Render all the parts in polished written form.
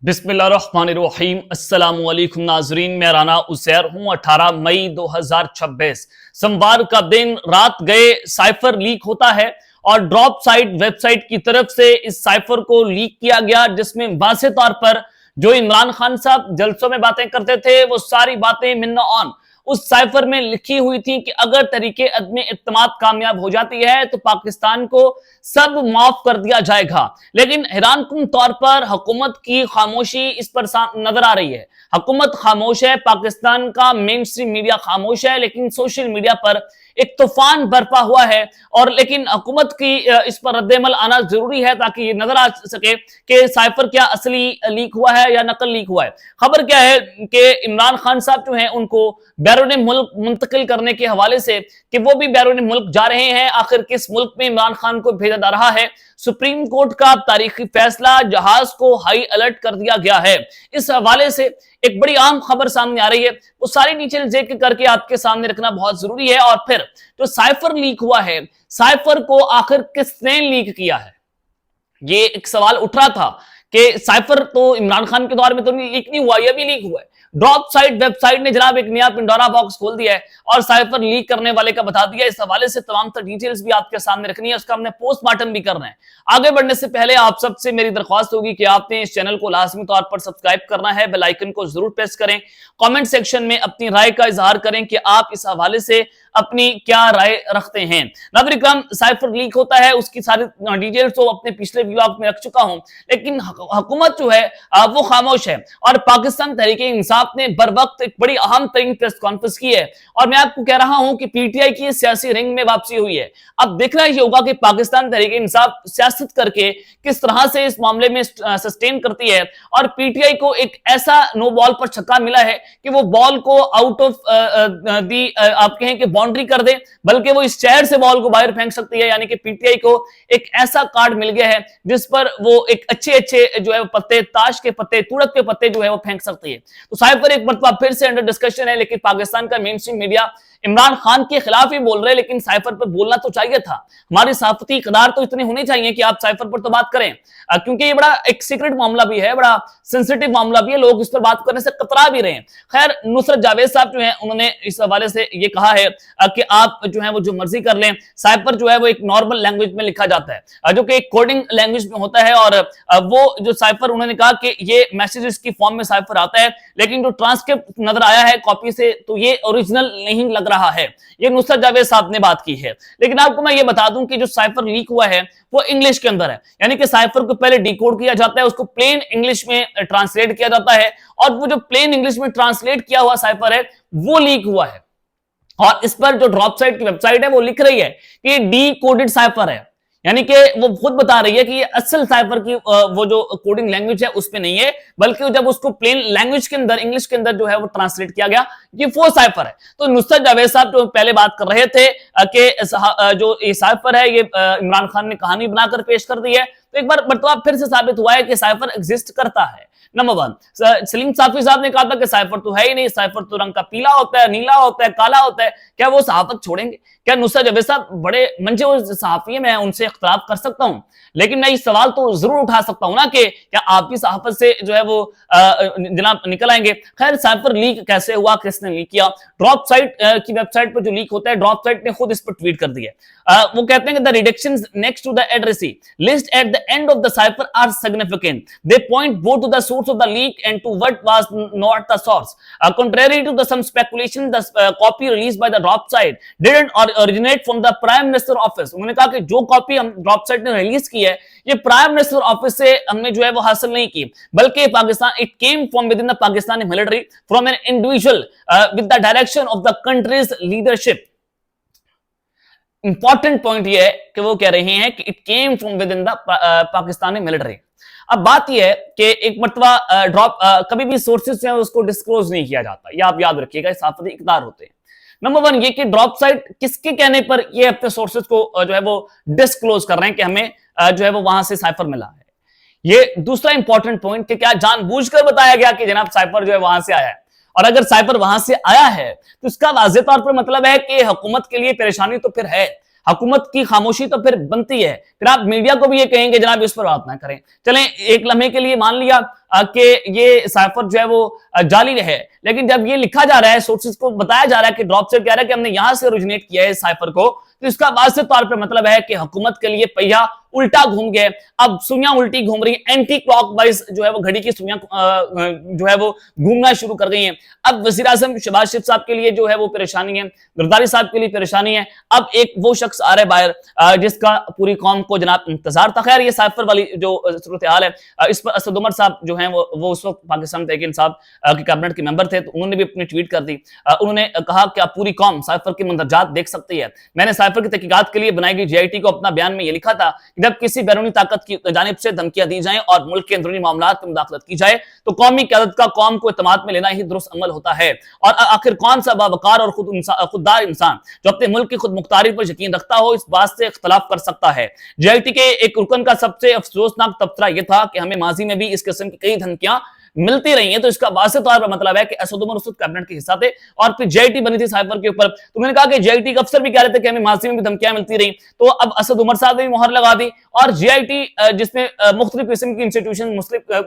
बिस्मिल्लाहिर्रहमानिर्रहीम अस्सलामुअलैकुम नाजरीन, मैं राना उसैर हूं। 18 मई 2026 सोमवार का दिन रात गए साइफर लीक होता है और ड्रॉप साइट वेबसाइट की तरफ से इस साइफर को लीक किया गया, जिसमें वाज़ेह तौर पर जो इमरान खान साहब जलसों में बातें करते थे वो सारी बातें मिन्ना ऑन उस साइफर में लिखी हुई थी कि अगर तरीके अदम इत्तेमाद कामयाब हो जाती है तो पाकिस्तान को सब माफ कर दिया जाएगा। लेकिन हैरानकुन तौर पर हुकूमत की खामोशी इस पर नजर आ रही है। हुकूमत खामोश है, पाकिस्तान का मेन स्ट्रीम मीडिया खामोश है, लेकिन सोशल मीडिया पर एक तूफान बरपा हुआ है। और लेकिन हुकूमत की इस पर रद्देमल आना जरूरी है ताकि ये नजर आ सके कि साइफर क्या असली लीक हुआ है या नकल लीक हुआ है। खबर क्या है कि इमरान खान साहब जो हैं उनको बैरून मुल्क मुंतकिल करने के हवाले से कि वो भी बैरून मुल्क जा रहे हैं। आखिर किस मुल्क में इमरान खान को भेजा जा रहा है? सुप्रीम कोर्ट का तारीखी फैसला, जहाज को हाई अलर्ट कर दिया गया है। इस हवाले से एक बड़ी आम खबर सामने आ रही है, वो सारी डिटेल जिक्र करके आपके सामने रखना बहुत जरूरी है। और फिर जो साइफर लीक हुआ है, साइफर को आखिर किसने लीक किया है? ये एक सवाल उठ रहा था कि साइफर तो इमरान खान के दौर में तो लीक नहीं हुआ, यह भी लीक हुआ है। ड्रॉप साइट वेबसाइट ने जनाब एक नया पिंडोरा बॉक्स खोल दिया है और साइफर लीक करने वाले का बता दिया। इस हवाले से तमाम तर डिटेल्स भी आपके सामने रखनी है, उसका हमने पोस्टमार्टम भी करना है। आगे बढ़ने से पहले आप सबसे मेरी दरख्वास्त होगी कि आपने इस चैनल को लाजमी तौर पर सब्सक्राइब करना है, बेल आइकन को जरूर प्रेस करें, कमेंट सेक्शन में अपनी राय का इजहार करें कि आप इस हवाले से अपनी क्या राय रखते हैं। नाज़रीन, साइफर लीक होता है, उसकी सारी डिटेल्स तो अपने पिछले व्लॉग में रख चुका हूं, लेकिन हुकूमत जो है वो खामोश है। और पाकिस्तान तहरीक-ए-इंसाफ ने बर वक्त एक बड़ी अहम तरीन प्रेस कॉन्फ्रेंस की है और मैं आपको कह रहा हूं कि पीटीआई की सियासी रिंग में वापसी हुई है। अब देखना ये होगा कि पाकिस्तान तहरीक-ए-इंसाफ सियासत करके किस तरह से इस मामले में सस्टेन करती है। और पीटीआई को एक ऐसा नो बॉल पर छक्का मिला है कि वो बॉल को आउट ऑफ दी आप कहें कि बाउंड्री कर दे, बल्कि वो इस चेयर से बॉल को बाहर फेंक सकती है। यानी कि पीटीआई को एक ऐसा कार्ड मिल गया है जिस पर वो एक अच्छे अच्छे जो है पत्ते, ताश के पत्ते, तुड़क के पत्ते जो है वो फेंक सकती है। तो साइफर एक मरतबा फिर से अंडर डिस्कशन है, लेकिन पाकिस्तान का main stream media Imran Khan के खिलाफ ही बोल रहे हैं, लेकिन साइफर पर बोलना तो चाहिए था। हमारी सहाफती इकदार तो इतने होने चाहिए कि आप साइफर पर तो बात करें, क्योंकि ये बड़ा एक सीक्रेट मामला भी है, बड़ा सेंसिटिव मामला भी है, लोग इस पर बात करने से कतरा भी रहे हैं। खैर, नुसरत जावेद साहब जो है उन्होंने इस हवाले से ये कहा है कि आप जो है वो जो मर्जी कर लें, साइफर जो है वो एक नॉर्मल लैंग्वेज में लिखा जाता है जो कि एक कोडिंग लैंग्वेज में होता है। और वो जो साइफर, उन्होंने कहा कि ये मैसेजेस की फॉर्म में साइफर आता है, लेकिन जो ट्रांसक्रिप्ट नजर आया है कॉपी से तो ये ओरिजिनल नहीं लग रहा है। ये नुसरत जावेद साहब ने बात की है। लेकिन आपको मैं ये बता दूं कि जो साइफर लीक हुआ है वो इंग्लिश के अंदर है, यानी कि साइफर को पहले डिकोड किया जाता है, उसको प्लेन इंग्लिश में ट्रांसलेट किया जाता है, और वो जो प्लेन इंग्लिश में ट्रांसलेट किया हुआ साइफर है वो लीक हुआ है। और इस पर जो ड्रॉप साइट की वेबसाइट है वो लिख रही है कि डी कोडेड साइफर है, यानी कि वो खुद बता रही है कि ये असल साइफर की वो जो कोडिंग लैंग्वेज है उसमें नहीं है, बल्कि जब उसको प्लेन लैंग्वेज के अंदर, इंग्लिश के अंदर जो है वो ट्रांसलेट किया गया, ये वो साइफर है। तो नुसरत जावेद साहब जो पहले बात कर रहे थे कि जो ये साइफर है ये इमरान खान ने कहानी बनाकर पेश कर दी है, तो एक बार मरतबा फिर से साबित हुआ है कि साइफर एग्जिस्ट करता है। नंबर वन, सलीम साफी साहब ने कहा था कि साइफर तो है ही नहीं, साइफर तो रंग का पीला होता है, नीला होता है, काला होता है। क्या वो सहाफत छोड़ेंगे? क्या नुसरत जावेद साहब बड़े मंचे सहाफी है, मैं उनसे इख्तलाफ कर सकता हूं, लेकिन मैं ये सवाल तो जरूर उठा सकता हूं ना कि क्या आपकी सहाफत से जो है वो जनाब निकल आएंगे। खैर, साइफर लीक कैसे हुआ, किसने लीक किया? ड्रॉप साइट की वेबसाइट पर जो लीक होता है, ड्रॉप साइट ने खुद इस पर ट्वीट कर दिया। वो कहते हैं कि the reductions next to the addressee list at the end of the cipher are significant, they point both to the source of the leak and to what was not the source. Contrary to some speculation, the copy released by the drop site didn't originate from the Prime Minister office. उन्होंने कहा कि जो copy हम drop site ने release की है ये prime minister office से हमने जो है वो हासिल नहीं की, बल्कि Pakistan, it came from with in the Pakistani military from an individual with the direction of the countries leadership. Important point ये है कि वो कह रहे हैं कि it came from with in the Pakistani military. अब बात यह है कि एक मरतबा ड्रॉप कभी भी सोर्सेज जो है उसको डिस्क्लोज नहीं किया जाता, ये आप याद रखिएगा, सहाफती इक़दार होते हैं। नंबर वन ये कि ड्रॉप साइट किसके कहने पर ये अपने सोर्सेज को जो है वो डिस्क्लोज कर रहे हैं कि हमें जो है वो वहां से साइफर मिला है। ये दूसरा इंपॉर्टेंट पॉइंट कि क्या जानबूझकर बताया गया कि जनाब साइफर जो है वहां से आया है, और अगर साइफर वहां से आया है तो इसका वाज़ेह तौर पर मतलब है कि हुकूमत के लिए परेशानी तो फिर है। हुकूमत की खामोशी तो फिर बनती है, फिर आप मीडिया को भी ये कहेंगे जनाब इस पर बात ना करें। चलें एक लम्हे के लिए मान लिया कि ये साइफर जो है वो जाली है, लेकिन जब ये लिखा जा रहा है, सोर्सेज को बताया जा रहा है कि ड्रॉप सेट कह रहा है कि हमने यहां से ओरिजिनेट किया है साइफर को, तो इसका वाज़ेह तौर पर मतलब है कि हुकूमत के लिए पहिया उल्टा घूम गए, अब सुइयां उल्टी घूम रही, एंटी क्लॉकवाइज जो है वो घड़ी की सुइयां जो है वो घूमना शुरू कर गई हैं। अब वज़ीर आज़म शहबाज शरीफ साहब के लिए जो है वो परेशानी है, जरदारी साहब के लिए परेशानी है। अब एक वो शख्स आ रहा है बाहर जिसका पूरी कौम को जनाब इंतजार था। खैर ये साइफर वाली जो सूरत हाल है, इस पर असद उमर साहब जो है वो उस वक्त पाकिस्तान तहरीक इंसाफ के कैबिनेट के मेंबर थे, तो उन्होंने भी अपनी ट्वीट कर दी। उन्होंने कहा कि अब पूरी कौम साइफर के मंदरजात देख सकती है। मैंने साइफर की तहकीकात के लिए बनाई गई JIT को अपना बयान में ये लिखा था कि जब किसी बैरूनी ताकत की जानिब से धमकियां दी जाएं और मुल्क के अंदरूनी मामलात में मुदाखलत की जाए तो कौमी क़यादत का कौम को इत्मीनान में लेना ही दुरुस्त अमल होता है। और आखिर कौन सा बावकार और खुददार इंसान जो अपने मुल्क की खुद मुख्तारी पर यकीन रखता हो इस बात से इख्तलाफ कर सकता है। JIT के एक रुकन का सबसे अफसोसनाक तबसरा यह था कि हमें माजी में भी इस किस्म की कई धमकियां मिलती रही हैं, तो इसका वाज़ेह तौर पर मतलब है कि असद उमर उस कैबिनेट के हिस्सा थे और फिर JIT बनी थी साइफर के ऊपर। तो मैंने कहा कि JIT के अफसर भी कह रहे थे कि हमें माजी में भी धमकियां मिलती रही, तो अब असद उमर साहब ने भी मोहर लगा दी और JIT जिसमें मुख्तलिफ किस्म की इंस्टीट्यूशन,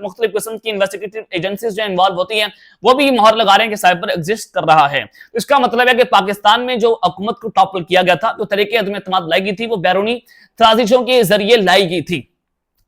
मुख्तलिफ किस्म की इन्वेस्टिगेटिव एजेंसीज जो इन्वॉल्व होती हैं वो भी मोहर लगा रहे हैं कि साइफर एग्जिस्ट कर रहा है। तो इसका मतलब है कि पाकिस्तान में जो हुकूमत को टॉपल किया गया था, जो तरीके अदम एतमाद लाई गई थी, वो बैरूनी साजिशों के जरिए लाई गई थी,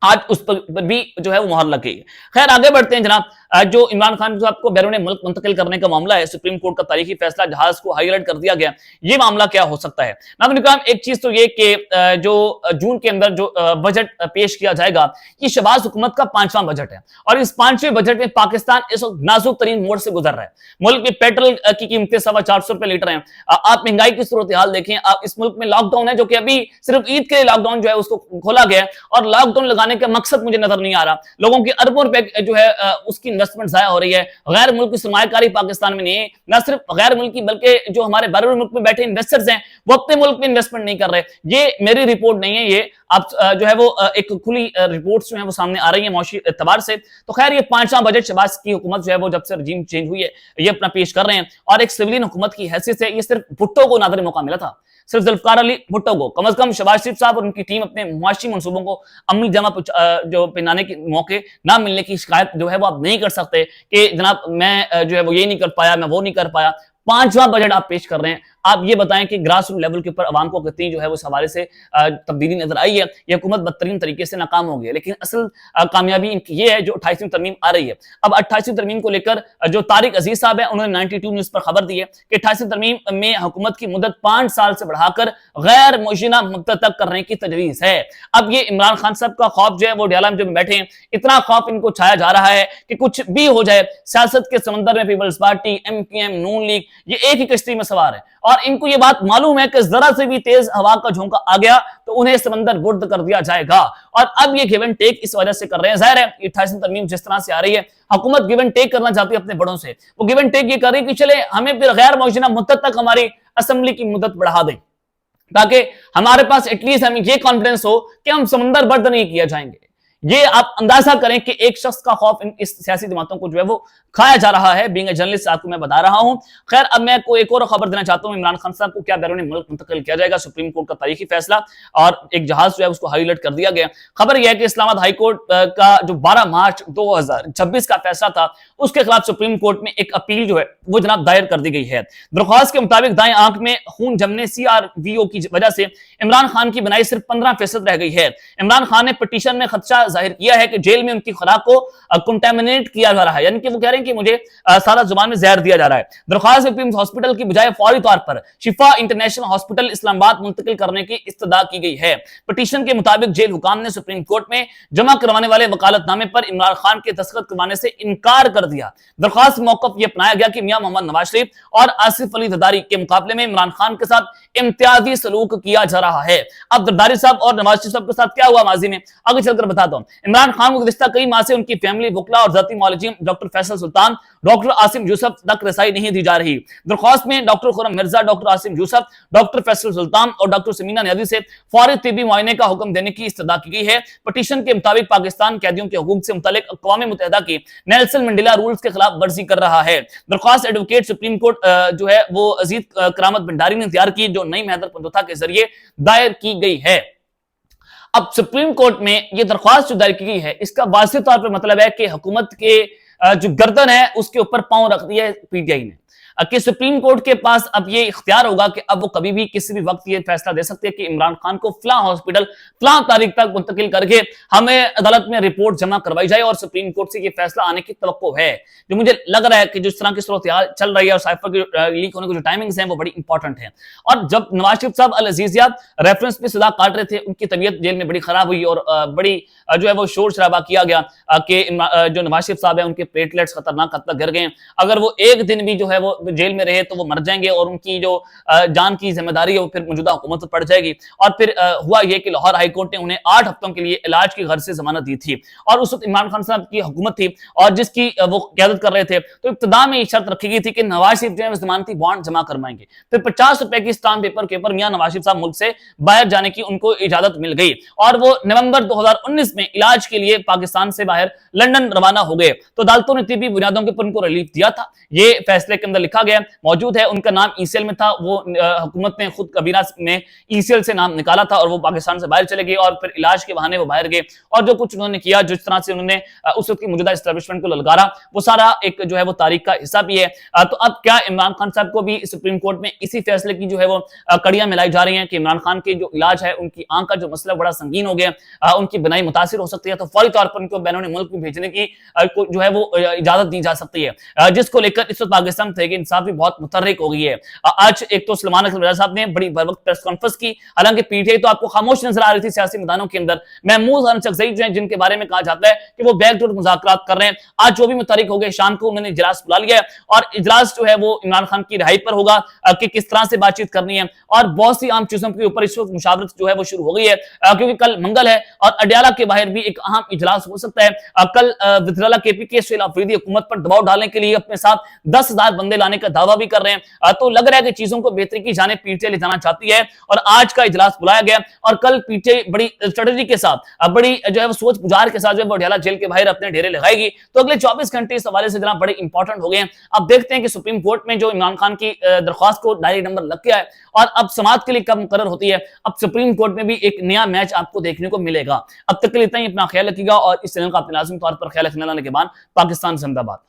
आज उस पर भी जो है वो मोहर लग गई है। खैर आगे बढ़ते हैं जनाब, जो इमरान खान साहब को बैरून मुल्क मुंतकिल करने का मामला है, सुप्रीम कोर्ट का तारीखी फैसला, जहाज को हाईलाइट कर दिया गया, ये मामला क्या हो सकता है? नाज़रीन, एक चीज तो ये कि जो जून के अंदर जो बजट पेश किया जाएगा, ये शहबाज हुकूमत का 5वां बजट है और इस 5वें बजट में पाकिस्तान इस वक्त नाजुक तरीन मोड़ से गुजर रहा है। मुल्क में पेट्रोल की कीमतें 450 रुपए लीटर है। आप महंगाई की सूरत हाल देखें, आप इस मुल्क में लॉकडाउन है जो कि अभी सिर्फ ईद के लिए लॉकडाउन जो है उसको खोला गया है और लॉकडाउन लगाने का मकसद मुझे नजर नहीं आ रहा। लोगों की अरबों रुपए जो है उसकी इन्वेस्टमेंट जाया हो रही है। गैर मुल्की सरमायाकारी पाकिस्तान में नहीं है, न सिर्फ गैर मुल्की बल्कि जो हमारे बैरून मुल्क में बैठे इन्वेस्टर्स हैं वो अपने मुल्क में इन्वेस्टमेंट नहीं कर रहे। ये मेरी रिपोर्ट नहीं है, ये आप जो है वो एक खुली रिपोर्ट्स जो है वो सामने आ रही है मौशी एतबार से। तो खैर ये 5वां बजट शहबाज की हुकूमत जो है वो जब से रजीम चेंज हुई है ये अपना पेश कर रहे हैं और एक सिविलियन हुकूमत की हैसियत से ये सिर्फ भुट्टो को नादरी मौका मिला था, सिर्फ जुल्फकार अली भुट्टो को। कम से कम शहबाज शरीफ साहब और उनकी टीम अपने मुआशी मंसूबों को अमली जमा जो पहनाने के मौके ना मिलने की शिकायत जो है वो आप नहीं कर सकते कि जनाब मैं जो है वो ये नहीं कर पाया, मैं वो नहीं कर पाया। 5वां बजट आप पेश कर रहे हैं, आप ये बताएं कि ग्रास रूट लेवल के ऊपर आवाम को कितनी जो है उस हवाले से तब्दीली नजर आई है। ये हुकूमत बदतरीन तरीके से नाकाम हो गई है, लेकिन असल कामयाबी इनकी ये है जो 28वीं तरमीम आ रही है। अब 28वीं तरमीम को लेकर जो तारिक अजीज साहब है उन्होंने 92 न्यूज पर खबर दी है कि 28वीं तरमीम में हुकूमत की मुद्दत 5 साल से बढ़ाकर गैर मुशीना मुद्दत तक करने की तजवीज है। अब ये इमरान खान साहब का खौफ जो है वो डियाला में जो बैठे हैं, इतना खौफ इनको छाया जा रहा है कि कुछ भी हो जाए, सियासत के समंदर में पीपल्स पार्टी, MPM, नून लीग ये एक ही कश्ती में सवार है और इनको ये बात मालूम है कि जरा से भी तेज हवा का झोंका आ गया तो उन्हें समंदर बुर्द कर दिया जाएगा। और अब ये गिव एंड टेक इस वजह से कर रहे हैं। जाहिर है 28वीं तरमीम जिस तरह से आ रही है, हुकूमत गिव एंड टेक करना चाहती है अपने बड़ों से। वो गिव एंड टेक ये कर रही है कि चले हमें फिर गैर मुशीना मुद्दत तक हमारी असेंबली की मुद्दत बढ़ा दें ताकि हमारे पास एटलीस्ट हमें ये कॉन्फिडेंस हो कि हम समंदर बर्द नहीं किया जाएंगे। ये आप अंदाजा करें कि एक शख्स का खौफ इस सियासी जमातों को जो है वो खाया जा रहा है। बीइंग ए जर्नलिस्ट आपको मैं बता रहा हूं। खैर अब मैं को एक और खबर देना चाहता हूं, इमरान खान साहब को क्या बैरून मुल्क मुंतकिल किया जाएगा, सुप्रीम कोर्ट का तारीखी फैसला और एक जहाज जो है उसको हाईलाइट कर दिया गया। खबर यह है कि इस्लामाबाद हाई कोर्ट का जो 12 मार्च 2026 का फैसला था उसके खिलाफ सुप्रीम कोर्ट में एक अपील जो है वो जनाब दायर कर दी गई है। दरख्वास्त के मुताबिक दाएं आंख में खून जमने CRVO की वजह से इमरान खान की बनाई सिर्फ 15% रह गई है। इमरान खान ने पिटीशन में खदशा जाहिर किया है कि जेल में उनकी खुराक को कंटेमिनेट किया जा रहा है, यानी कि वो कह रहे हैं कि मुझे सादा जुबान में जहर दिया जा रहा है। दरख्वास्त में हॉस्पिटल की बजाय फौरी तौर पर शिफा इंटरनेशनल हॉस्पिटल इस्लामाबाद मुंतकिल करने की इस्तदा की गई है। पिटीशन के मुताबिक जेल हुकाम ने सुप्रीम कोर्ट में जमा करवाने वाले वकालतनामे पर इमरान खान के दस्तखत करवाने से इनकार कर दिया। दरख्वास्त मौकफ यह अपनाया गया कि मियां मोहम्मद नवाज शरीफ और आसिफ अली जरदारी के मुकाबले में इमरान खान के साथ इम्तियाजी सलूक किया जा रहा है। अब जरदारी साहब और नवाज शरीफ साहब के साथ क्या हुआ माजी में, आगे चलकर बताता हूं। इमरान खान को गुज़िश्ता कई माह से उनकी फैमिली, वकला और जाती मौलजिम डॉक्टर फैसल सुल्तान, डॉक्टर आसिम यूसुफ तक रसाई नहीं दी जा रही। दरख्वास्त में doctor Khurram Mirza, doctor Asim Yusuf, doctor Faisal Sultan और डॉक्टर समीना नियाज़ी से फौरी तिब्बी मुआयने का हुक्म देने की इस्तदा की गई है। पिटीशन के मुताबिक पाकिस्तान कैदियों के हुकूक से मुतल्लिक अक़वाम मुत्तहिदा की नेल्सन मंडेला रूल्स के खिलाफ वर्जी कर रहा है। दरख्वास्त एडवोकेट सुप्रीम कोर्ट जो है वो अजीज करामत भंडारी ने तैयार की, जो नई महदर पंजोथा के जरिए दायर की गई है। अब सुप्रीम कोर्ट में ये दरख्वास्त जो दायर की गई है, इसका वाज़ेह तौर पर मतलब है कि हुकूमत के जो गर्दन है उसके ऊपर पांव रख दिया है पीटीआई ने कि सुप्रीम कोर्ट के पास अब ये इख्तियार होगा कि अब वो कभी भी किसी भी वक्त ये फैसला दे सकते हैं कि इमरान खान को फलां हॉस्पिटल फलां तारीख तक मुंतकिल करके हमें अदालत में रिपोर्ट जमा करवाई जाए, और सुप्रीम कोर्ट से ये फैसला आने की तवक्को है। जो मुझे लग रहा है कि जिस तरह की सूरत चल रही है और साइफर की लीक होने की जो टाइमिंग्स हैं वो बड़ी इंपॉर्टेंट है। और जब नवाज शरीफ साहब अल अजीजिया रेफरेंस पे सजा काट रहे थे, उनकी तबीयत जेल में बड़ी खराब हुई और बड़ी जो है वो शोर शराबा किया गया कि जो नवाज शरीफ साहब है उनके प्लेटलेट्स खतरनाक हद तक गिर गए, अगर वो एक दिन भी जो है वो जेल में रहे तो वो मर जाएंगे और उनकी जो जान की जिम्मेदारी है वो फिर मौजूदा हुकूमत पर पड़ जाएगी। और फिर हुआ ये कि लाहौर हाई कोर्ट ने उन्हें 8 हफ्तों के लिए इलाज की घर से जमानत दी थी, और उस वक्त इमरान खान साहब की हुकूमत थी और जिसकी वो क़यादत कर रहे थे। तो इब्तिदा में ये शर्त रखी गई थी कि नवाज शरीफ जो है जमानती बॉन्ड जमा करवाएंगे, फिर 50 रुपए की स्टाम्प पेपर के ऊपर मियां नवाज शरीफ साहब मुल्क से बाहर जाने की उनको इजाजत मिल गई और वो नवंबर 2019 में इलाज के लिए पाकिस्तान से बाहर लंदन रवाना हो गए। तो अदालतों ने तिब्बी बुनियादों के ऊपर उनको रिलीफ दिया था, ये फैसले के अंदर लिखा गया मौजूद है। उनका नाम ईसीएल में था, वो हुकूमत ने खुद कबीना में ईसीएल से नाम निकाला था और वो पाकिस्तान से बाहर चले गए और फिर इलाज के बहाने वो बाहर गए और जो कुछ उन्होंने किया, जिस तरह से उन्होंने उस वक्त की मौजूदा एस्टेब्लिशमेंट को ललकारा, वो सारा एक जो है वो तारीख का हिस्सा भी है। तो अब क्या इमरान खान साहब को भी सुप्रीम कोर्ट में इसी फैसले की जो है वो कड़ियां मिलाई जा रही हैं कि इमरान खान के जो इलाज है, उनकी आंख का जो मसला बड़ा संगीन हो गया, उनकी बनाई मुतासिर हो सकती है, तो फौरी तौर पर उनको बैरून मुल्क में भेजने की जो है वो इजाजत दी जा सकती है, जिसको लेकर इस वक्त पाकिस्तान तहरीक इंसाफ भी बहुत मुतहर्रिक हो गई है। आज एक तो सलमान अख्तर रजा साहब ने बड़ी बरवक्त प्रेस कॉन्फ्रेंस की, हालांकि पीटीआई तो आपको खामोश नजर आ रही थी सियासी मैदानों के अंदर। महमूद खान शख्सई जो है जिनके बारे में कहा जाता है कि वो बैकडोर मुज़ाकरात कर रहे हैं, आज जो भी मुतारिक हो गए, शाम को उन्होंने इजलास बुला लिया है और इजलास जो है वो इमरान खान की रिहाई पर होगा कि किस तरह से बातचीत करनी है और बहुत सी आम चीजों के ऊपर इस वक्त मुशावरत जो है वो शुरू हो गई है, क्योंकि कल मंगल है और अडयाला के बाहर भी एक अहम इजलास हो सकता है। कल विद्रोला केपी के सुहेल अफरीदी हुकूमत पर दबाव डालने के लिए अपने साथ 10,000 बंदे लाने का दावा भी कर रहे हैं। तो लग रहा है कि चीजों को बेहतरी की जाने पीटीआई ले जाना चाहती है और आज का इजलास बुलाया गया और कल पीटीआई बड़ी स्ट्रेटेजी के साथ, बड़ी जो है वो सोच गुजार के साथ जो है अडयाला जेल के बाहर अपने डेरे लगाएगी। तो अगले 24 घंटे इस हवाले से जनाब बड़े इंपॉर्टेंट हो गए हैं। अब देखते हैं कि सुप्रीम कोर्ट में जो इमरान खान की दरख्वास्त को डायरी नंबर लग गया है और अब समाअत के लिए कब मुकर्रर होती है, अब सुप्रीम कोर्ट में भी एक नया मैच आपको देखने को मिलेगा। अब तक के लिए इतना ही, अपना ख्याल रखिएगा और इस चैनल का अपने लाजिमी तौर पर ख्याल रखने के बाद पाकिस्तान जिंदाबाद।